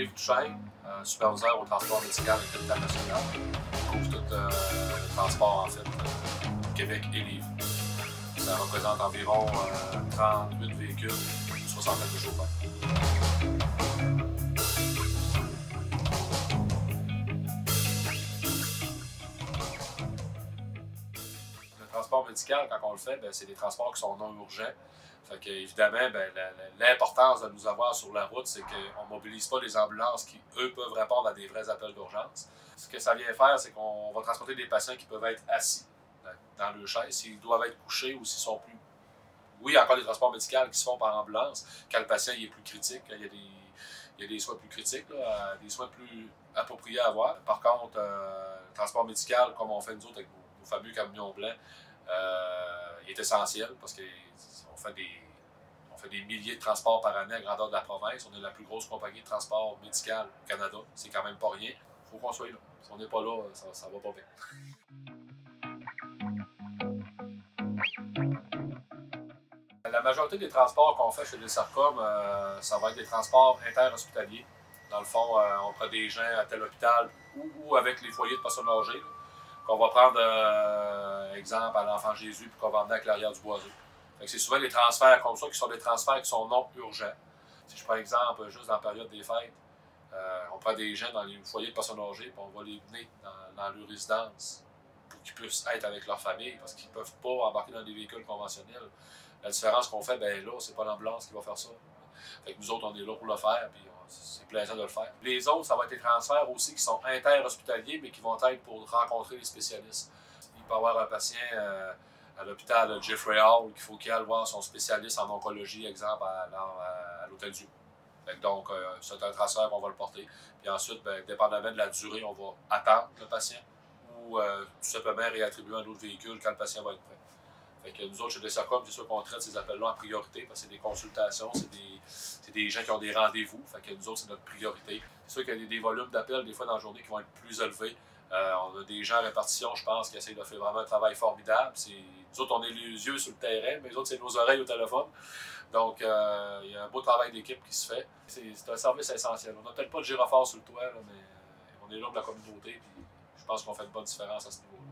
Jean-Yves Duchesne, superviseur au transport médical international. Je couvre tout le transport en fait, Québec et Lévis. Ça représente environ 38 véhicules, 69 chauffeurs. Le transport médical, quand on le fait, c'est des transports qui sont non urgents. Fait que, évidemment, l'importance de nous avoir sur la route, c'est qu'on ne mobilise pas les ambulances qui, eux, peuvent répondre à des vrais appels d'urgence. Ce que ça vient faire, c'est qu'on va transporter des patients qui peuvent être assis dans le chaise, s'ils doivent être couchés ou s'ils sont plus... Oui, il y a encore des transports médicaux qui se font par ambulance quand le patient est plus critique. Il y a des soins plus critiques, là, des soins plus appropriés à avoir. Par contre, le transport médical, comme on fait nous autres avec nos fameux camions blancs, il est essentiel parce qu'on fait des milliers de transports par année à grandeur de la province. On est la plus grosse compagnie de transport médical au Canada. C'est quand même pas rien. Il faut qu'on soit là. Si on n'est pas là, ça va pas bien. La majorité des transports qu'on fait chez les Sercom, ça va être des transports interhospitaliers. Dans le fond, on prend des gens à tel hôpital ou avec les foyers de personnes âgées. Qu'on va prendre, exemple, à l'Enfant Jésus puis qu'on va emmener à Clairière-du-Boisé. C'est souvent des transferts comme ça qui sont des transferts qui sont non urgents. Si je prends exemple, juste dans la période des fêtes, on prend des gens dans les foyers de personnes âgées puis on va les mener dans leur résidence pour qu'ils puissent être avec leur famille parce qu'ils ne peuvent pas embarquer dans des véhicules conventionnels. La différence qu'on fait, là, c'est pas l'ambulance qui va faire ça. Fait que nous autres, on est là pour le faire, puis c'est plaisant de le faire. Les autres, ça va être des transferts aussi qui sont interhospitaliers, mais qui vont être pour rencontrer les spécialistes. Il peut y avoir un patient à l'hôpital Jeffrey Hall qu'il faut qu'il aille voir son spécialiste en oncologie, exemple, à l'Hôtel-Dieu. Donc, c'est un transfert qu'on va le porter. Puis ensuite, dépendamment de la durée, on va attendre le patient ou tout simplement réattribuer un autre véhicule quand le patient va être prêt. Fait que nous autres, chez les Sercom, c'est sûr qu'on traite ces appels-là en priorité parce que c'est des consultations, c'est des gens qui ont des rendez-vous. Fait que nous autres, c'est notre priorité. C'est sûr qu'il y a des volumes d'appels, des fois dans la journée, qui vont être plus élevés. On a des gens à répartition, je pense, qui essaient de faire vraiment un travail formidable. Nous autres, on est les yeux sur le terrain, mais les autres, c'est nos oreilles au téléphone. Donc, il y a un beau travail d'équipe qui se fait. C'est un service essentiel. On n'a peut-être pas de gyrophare sur le toit, là, mais on est là pour la communauté. Puis je pense qu'on fait une bonne différence à ce niveau-là.